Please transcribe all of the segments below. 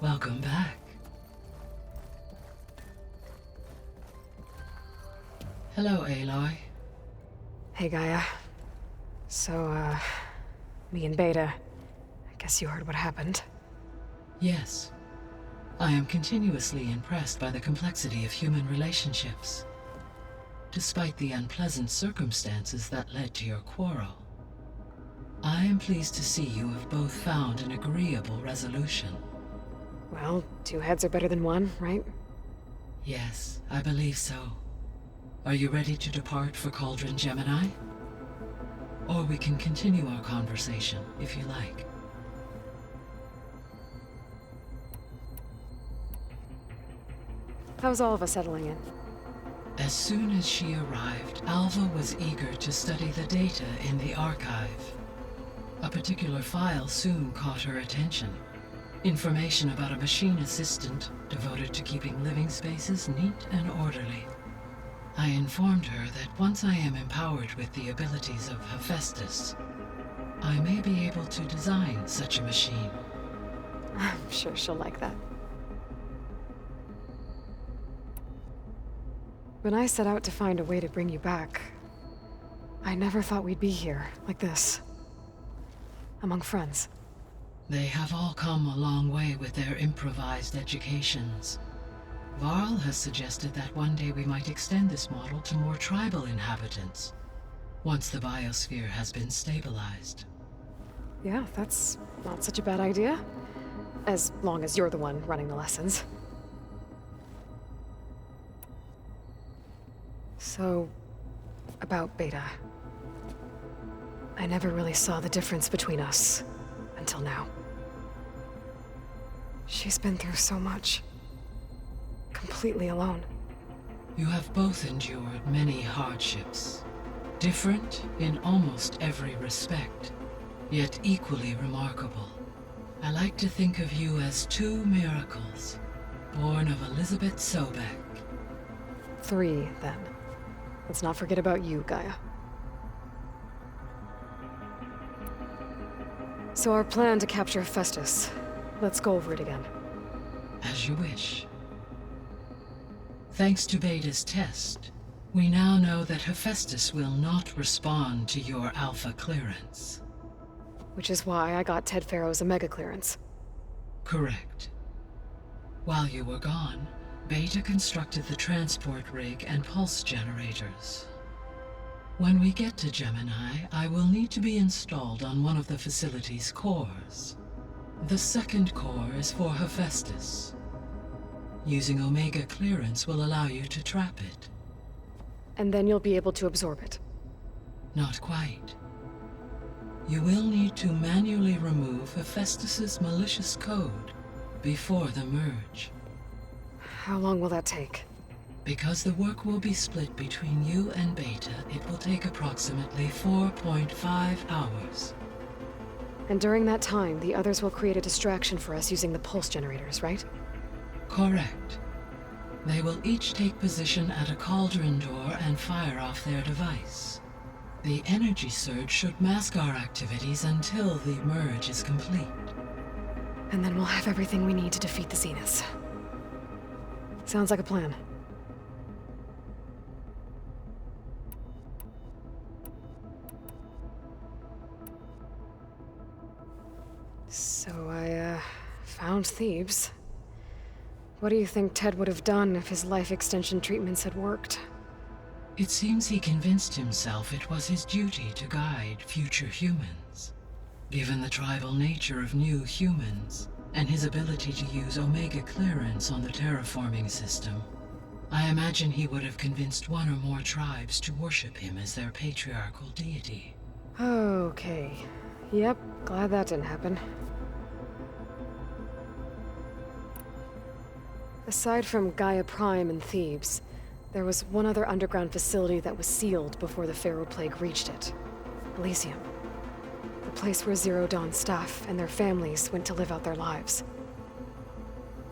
Welcome back. Hello, Aloy. Hey, Gaia. So, me and Beta, I guess you heard what happened. Yes. I am continuously impressed by the complexity of human relationships. Despite the unpleasant circumstances that led to your quarrel, I am pleased to see you have both found an agreeable resolution. Well, two heads are better than one, right? Yes, I believe so. Are you ready to depart for Cauldron Gemini? Or we can continue our conversation, if you like. How's Alva settling in? As soon as she arrived, Alva was eager to study the data in the archive. A particular file soon caught her attention. Information about a machine assistant devoted to keeping living spaces neat and orderly. I informed her that once I am empowered with the abilities of Hephaestus, I may be able to design such a machine. I'm sure she'll like that. When I set out to find a way to bring you back, I never thought we'd be here, like this. Among friends. They have all come a long way with their improvised educations. Varl has suggested that one day we might extend this model to more tribal inhabitants, once the biosphere has been stabilized. Yeah, that's not such a bad idea. As long as you're the one running the lessons. So, about Beta. I never really saw the difference between us, until now. She's been through so much. Completely alone. You have both endured many hardships, different in almost every respect, yet equally remarkable. I like to think of you as two miracles, born of Elizabeth Sobek. 3, then. Let's not forget about you, Gaia. So our plan to capture Hephaestus. Let's go over it again. As you wish. Thanks to Beta's test, we now know that Hephaestus will not respond to your Alpha clearance. Which is why I got Ted Farrow's Omega clearance. Correct. While you were gone, Beta constructed the transport rig and pulse generators. When we get to Gemini, I will need to be installed on one of the facility's cores. The second core is for Hephaestus. Using Omega clearance will allow you to trap it. And then you'll be able to absorb it. Not quite. You will need to manually remove Hephaestus's malicious code before the merge. How long will that take? Because the work will be split between you and Beta, it will take approximately 4.5 hours. And during that time, the others will create a distraction for us using the pulse generators, right? Correct. They will each take position at a cauldron door and fire off their device. The energy surge should mask our activities until the merge is complete. And then we'll have everything we need to defeat the Zeniths. Sounds like a plan. So I, found Thebes. What do you think Ted would have done if his life extension treatments had worked? It seems he convinced himself it was his duty to guide future humans. Given the tribal nature of new humans, and his ability to use Omega clearance on the terraforming system, I imagine he would have convinced one or more tribes to worship him as their patriarchal deity. Okay. Yep, glad that didn't happen. Aside from Gaia Prime and Thebes, there was one other underground facility that was sealed before the Pharaoh Plague reached it. Elysium. The place where Zero Dawn staff and their families went to live out their lives.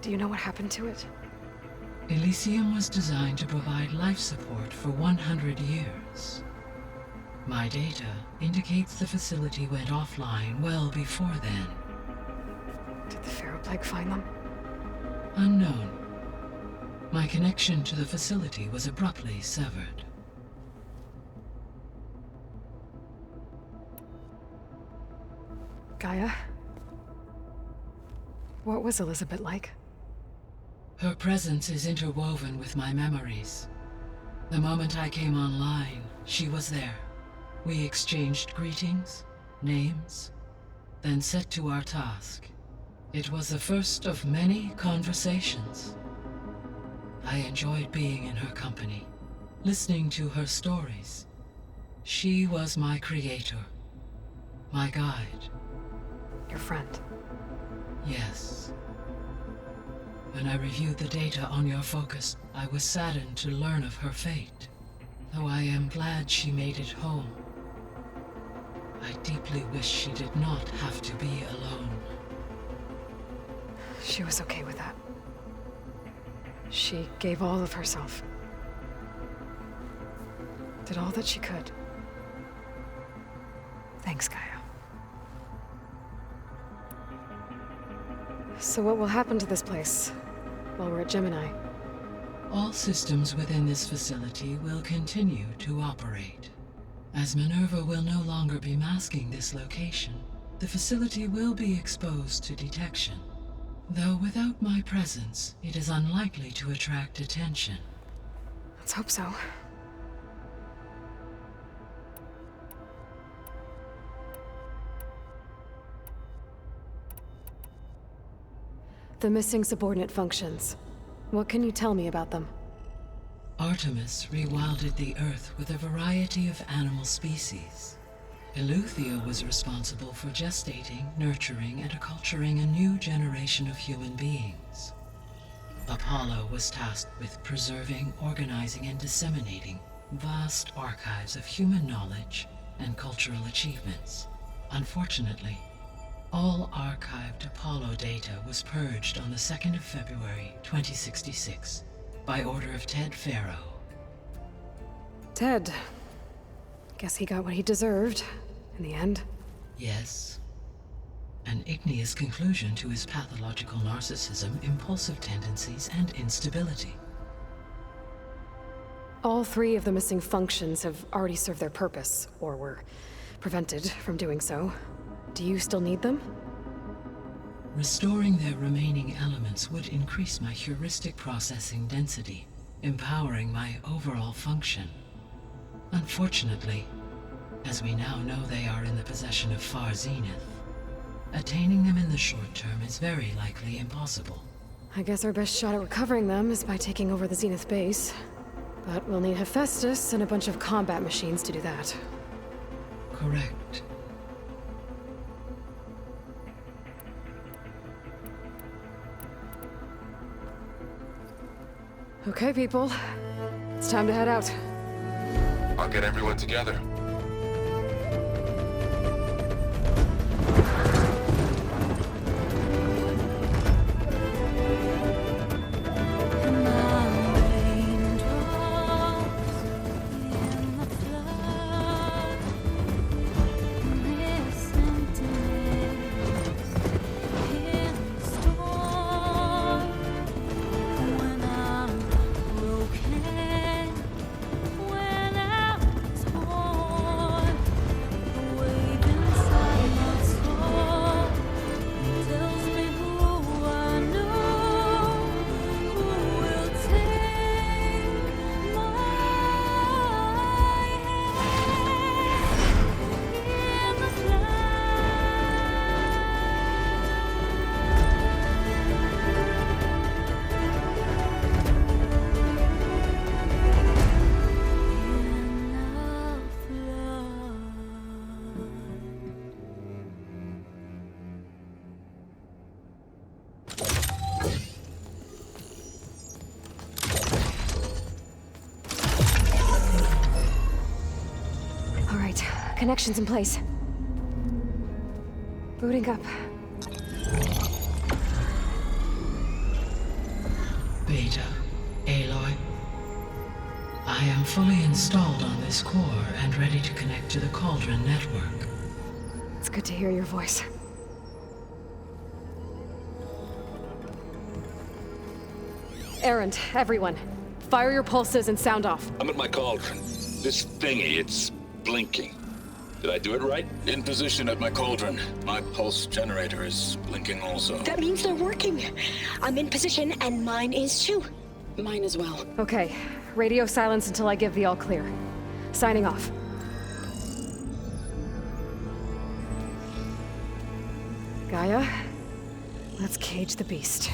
Do you know what happened to it? Elysium was designed to provide life support for 100 years. My data indicates the facility went offline well before then. Did the Pharaoh Plague find them? Unknown. My connection to the facility was abruptly severed. Gaia? What was Elizabeth like? Her presence is interwoven with my memories. The moment I came online, she was there. We exchanged greetings, names, then set to our task. It was the first of many conversations. I enjoyed being in her company, listening to her stories. She was my creator, my guide. Your friend. Yes. When I reviewed the data on your focus, I was saddened to learn of her fate. Though I am glad she made it home. I deeply wish she did not have to be alone. She was okay with that. She gave all of herself. Did all that she could. Thanks, Gaia. So what will happen to this place while we're at Gemini? All systems within this facility will continue to operate. As Minerva will no longer be masking this location, the facility will be exposed to detection. Though without my presence, it is unlikely to attract attention. Let's hope so. The missing subordinate functions. What can you tell me about them? Artemis rewilded the Earth with a variety of animal species. Eleuthia was responsible for gestating, nurturing, and acculturating a new generation of human beings. Apollo was tasked with preserving, organizing, and disseminating vast archives of human knowledge and cultural achievements. Unfortunately, all archived Apollo data was purged on the 2nd of February, 2066, by order of Ted Farrow. Ted. Guess he got what he deserved, in the end. Yes. An igneous conclusion to his pathological narcissism, impulsive tendencies, and instability. All three of the missing functions have already served their purpose, or were prevented from doing so. Do you still need them? Restoring their remaining elements would increase my heuristic processing density, empowering my overall function. Unfortunately, as we now know they are in the possession of Far Zenith, attaining them in the short term is very likely impossible. I guess our best shot at recovering them is by taking over the Zenith base. But we'll need Hephaestus and a bunch of combat machines to do that. Correct. Okay, people. It's time to head out. I'll get everyone together. Connections in place. Booting up. Beta, Aloy. I am fully installed on this core and ready to connect to the Cauldron network. It's good to hear your voice. Errand, everyone. Fire your pulses and sound off. I'm at my cauldron. This thingy, it's blinking. Did I do it right? In position at my cauldron. My pulse generator is blinking also. That means they're working. I'm in position, and mine is too. Mine as well. Okay, radio silence until I give the all clear. Signing off. Gaia, let's cage the beast.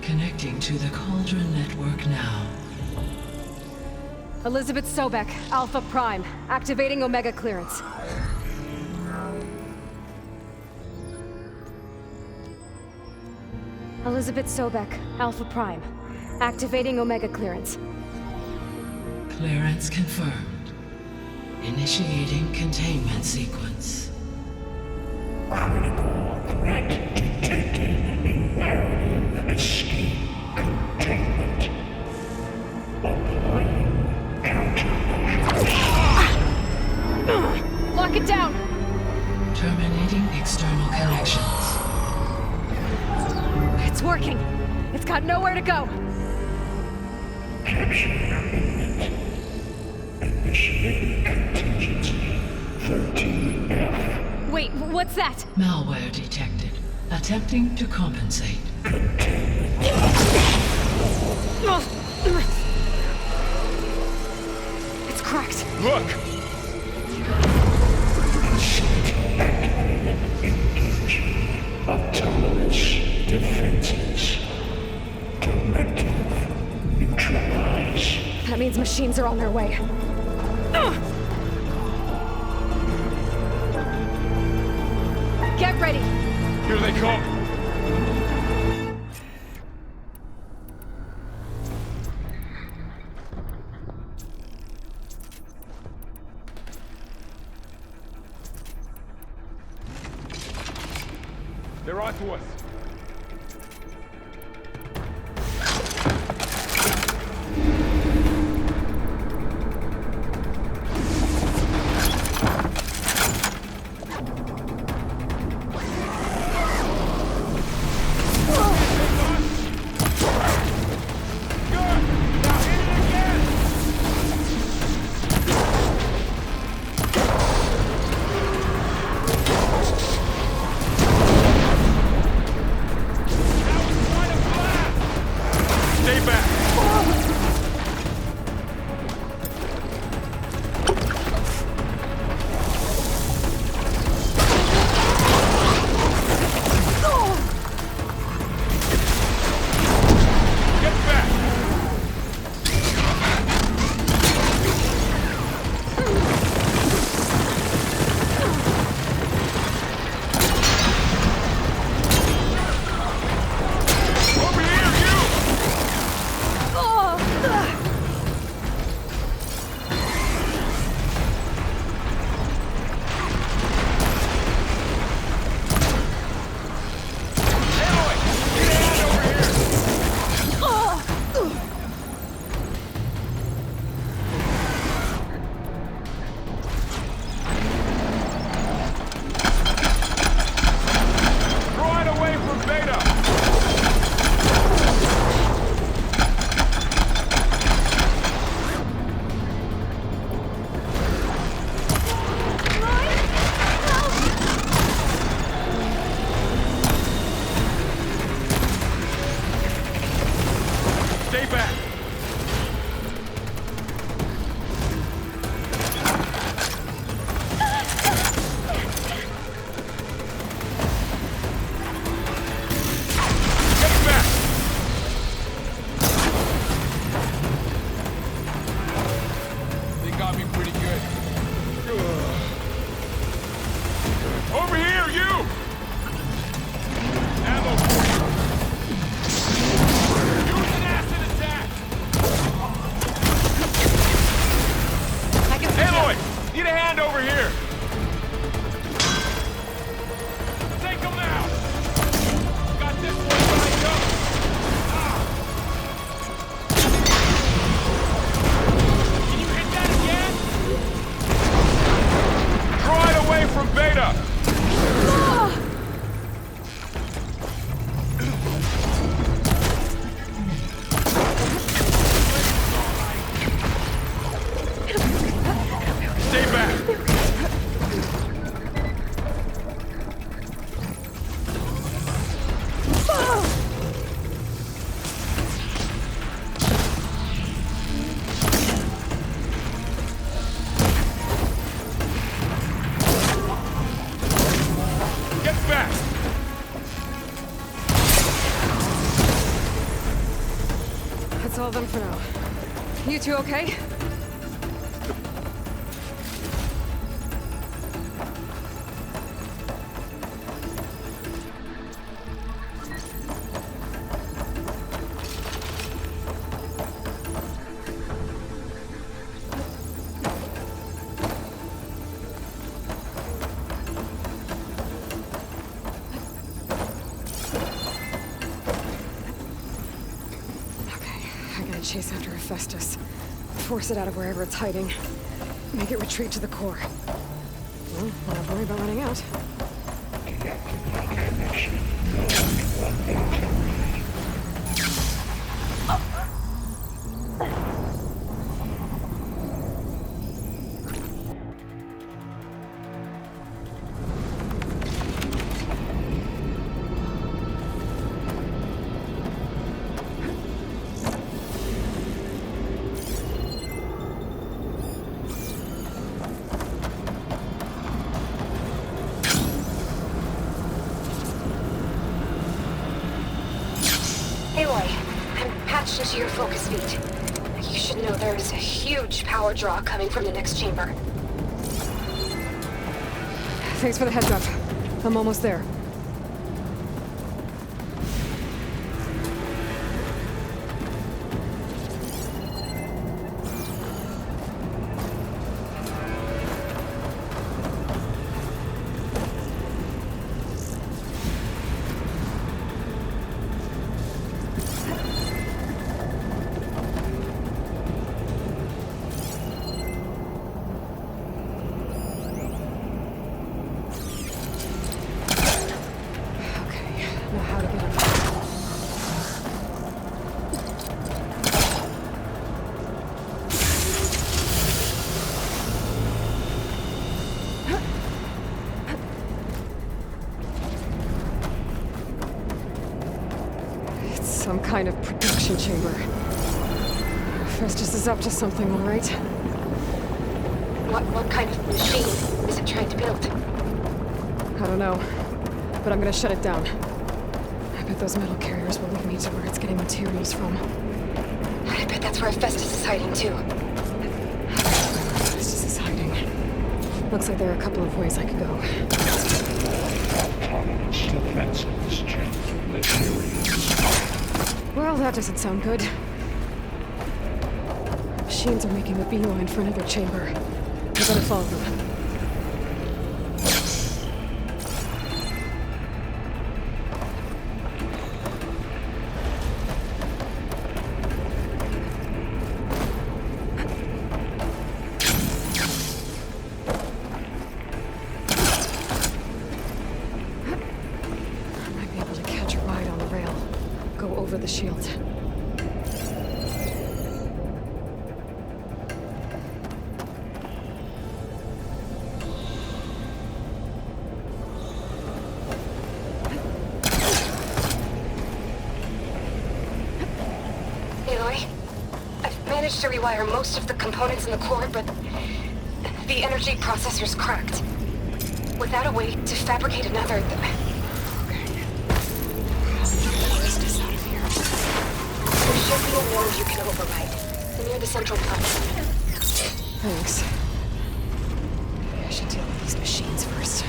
Connecting to the Cauldron network now. Elizabeth Sobek, Alpha Prime, activating Omega clearance. Elizabeth Sobek, Alpha Prime, activating Omega clearance. Clearance confirmed. Initiating containment sequence. Critical threat detected. Imperative escape containment. Applying countermeasures. Lock it down! Terminating external connections. It's working. It's got nowhere to go. Capture imminent. Initiating contingency 13F. Wait, what's that? Malware detected. Attempting to compensate. It's cracked. Look! Engaging autonomous defenses. Directive neutralize. That means machines are on their way. Get ready! Here they come! They're onto us. Get back! That's all of them for now. You two okay? Chase after Hephaestus. Force it out of wherever it's hiding. Make it retreat to the core. Well, I'll not worry about running out. Deactivate connection. No one entering. Into your focus feed. You should know there's a huge power draw coming from the next chamber. Thanks for the heads up. I'm almost there. Some kind of production chamber. Festus is up to something, all right? What kind of machine is it trying to build? I don't know, but I'm gonna shut it down. I bet those metal carriers will lead me to where it's getting materials from. I bet that's where Festus is hiding, too. Festus is hiding. Looks like there are a couple of ways I could go. Autonomous defenses chamber materials. Well, that doesn't sound good. Machines are making a beeline for another chamber. I better follow them. Over the shield. Aloy, I've managed to rewire most of the components in the core, but the energy processor's cracked. Without a way to fabricate another, there should be a node you can override, near the central platform. Thanks. Maybe I should deal with these machines first.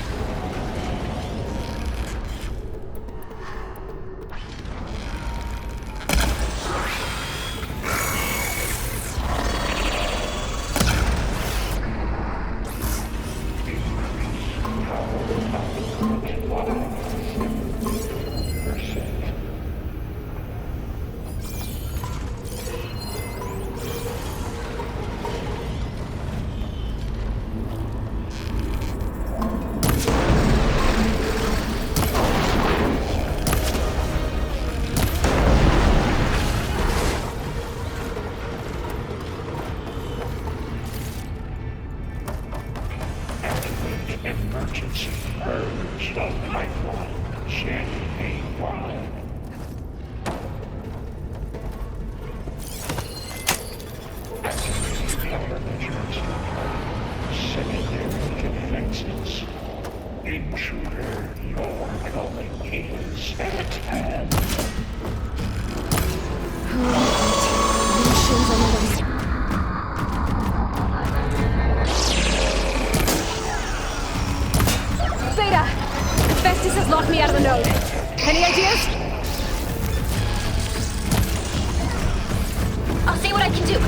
Emergency purge the pipeline. Champagne wine. defenses. Intruder, your calling is at hand. Machines on the way. Beta! Festus has locked me out of the node. Any ideas? I'll see what I can do.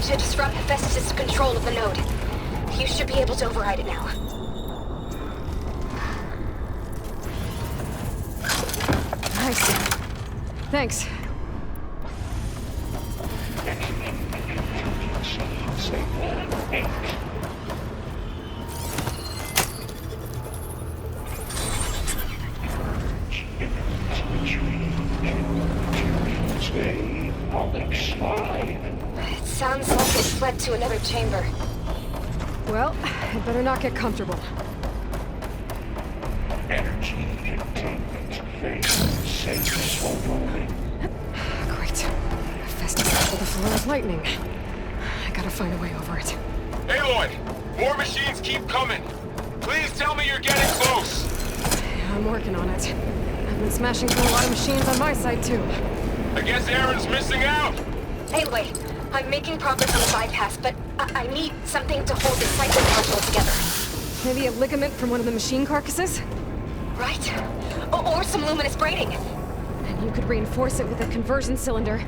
To disrupt Hephaestus' control of the node. You should be able to override it now. Nice. Thanks. It sounds like it led to another chamber. Well, I'd better not get comfortable. Energy containment phase successful. Great. Festus after the floor of lightning. I gotta find a way over it. Aloy! More machines keep coming! Please tell me you're getting close! Yeah, I'm working on it. I've been smashing through a lot of machines on my side, too. I guess Aaron's missing out! Anyway, I'm making progress on the bypass, but I need something to hold the cycling module together. Maybe a ligament from one of the machine carcasses? Right? Or some luminous braiding. And you could reinforce it with a conversion cylinder.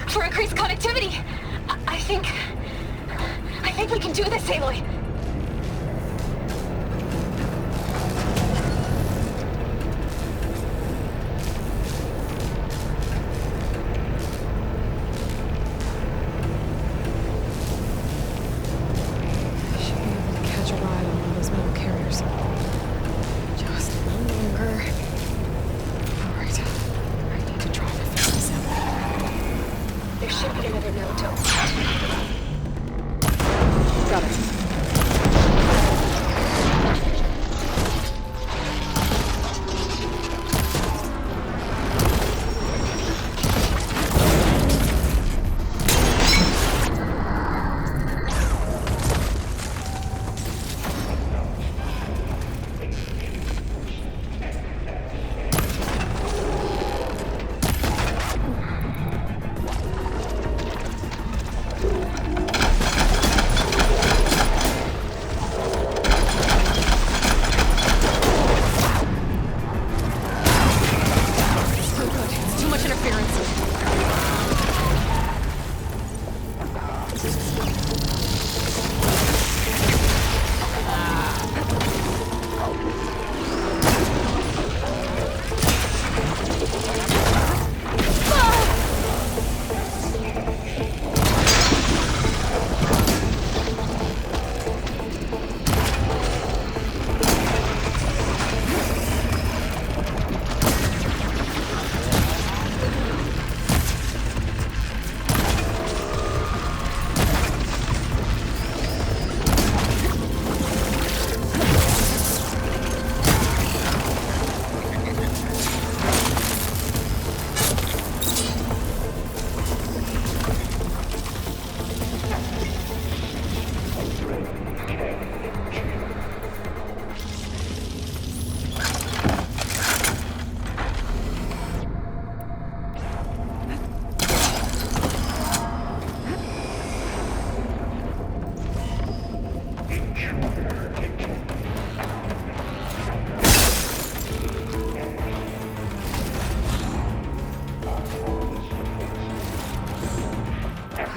For increased connectivity! I think we can do this, Aloy. Got it.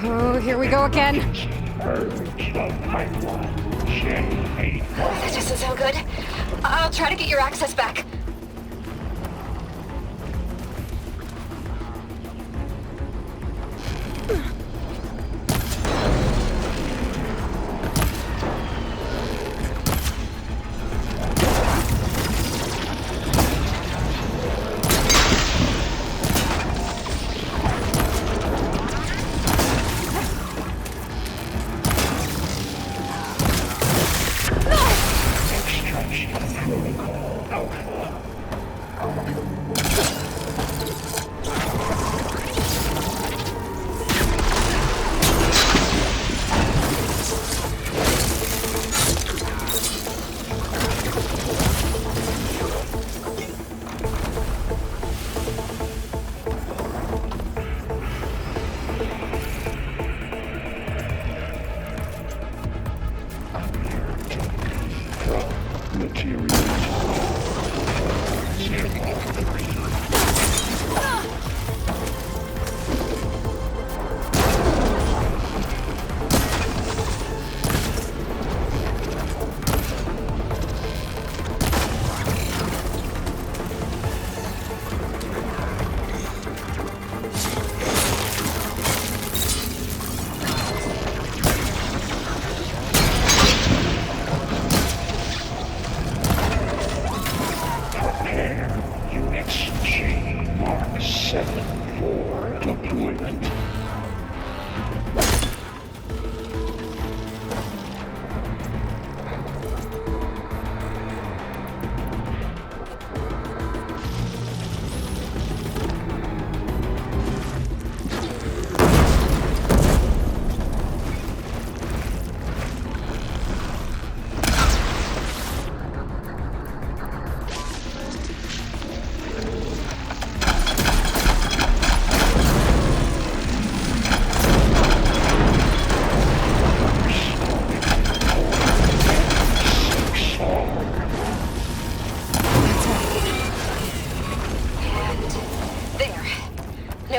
Oh, here we go again. Urge of pipeline. J8. That doesn't sound good. I'll try to get your access back.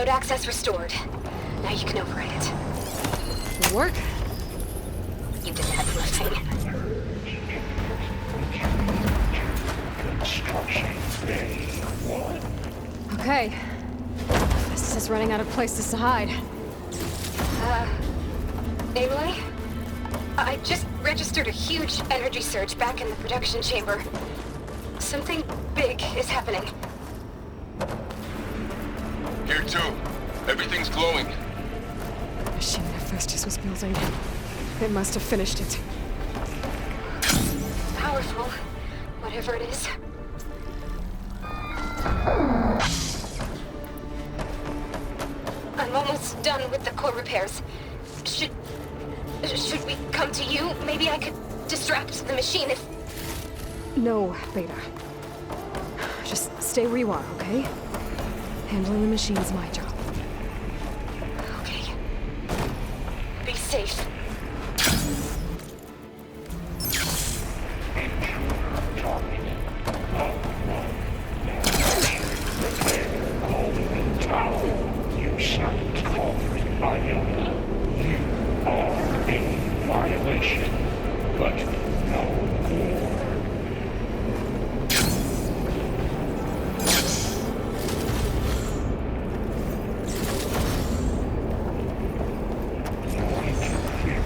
Access restored. Now you can override it. Did it work? You did the heavy lifting. Construction Bay 1. Okay. This is running out of places to hide. Aloy? I just registered a huge energy surge back in the production chamber. Something big is happening. Here too. Everything's glowing. The machine Hephaestus was building. It must have finished it. Powerful. Whatever it is. I'm almost done with the core repairs. Should we come to you? Maybe I could distract the machine if... No, Beta. Just stay where you are, okay? Handling the machine's my job. Okay. Be safe. You signed Cauldron Gemini. You are in violation, but no more. Your interference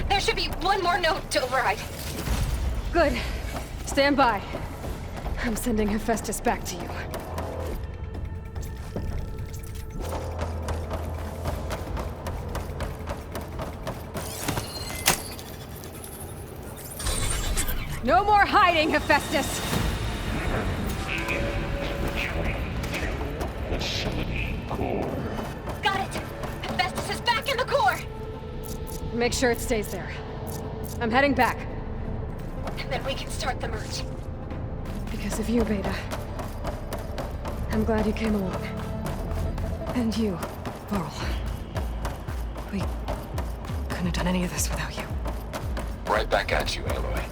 There should be one more node to override. Good. Stand by. I'm sending Hephaestus back to you. No more hiding, Hephaestus! Facility core. Got it! Hephaestus is back in the core! Make sure it stays there. I'm heading back. And then we can start the merge. Because of you, Beta. I'm glad you came along. And you, Laurel. We couldn't have done any of this without you. Right back at you, Aloy.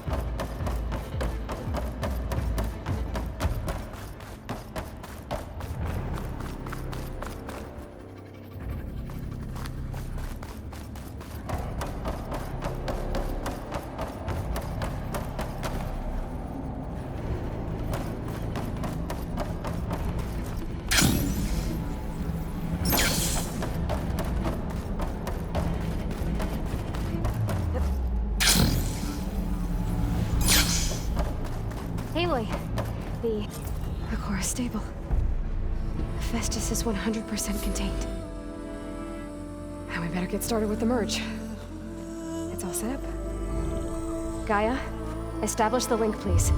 Aloy, the core is stable. Hephaestus is 100% contained. Now we better get started with the merge. It's all set up. Gaia, establish the link, please.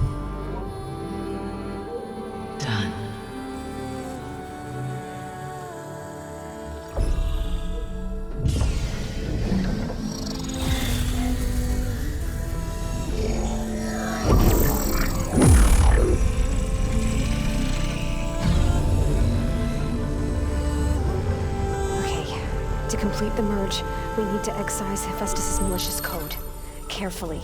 Done. To complete the merge, we need to excise Hephaestus' malicious code. Carefully.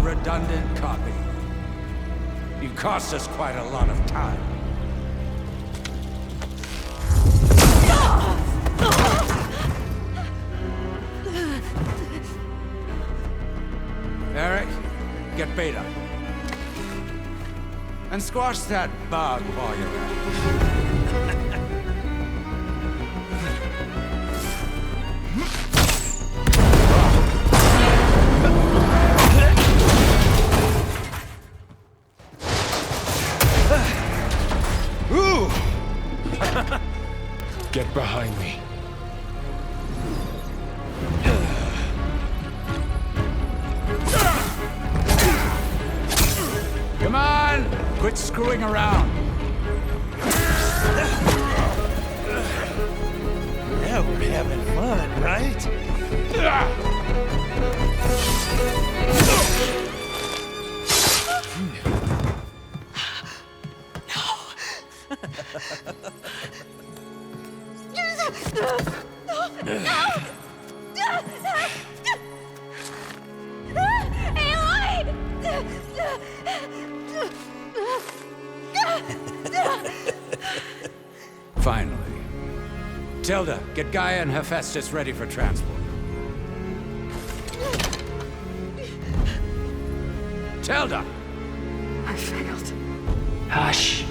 Redundant copy. You cost us quite a lot of time. Eric, get Beta. And squash that bug while you're at it. Get behind me. Come on! Quit screwing around. Now we're having fun, right? Finally. Tilda, get Gaia and Hephaestus ready for transport. Tilda! I failed. Hush.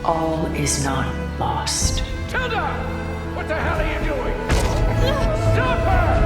All is not lost. Tilda! What the hell are you doing? Stop her!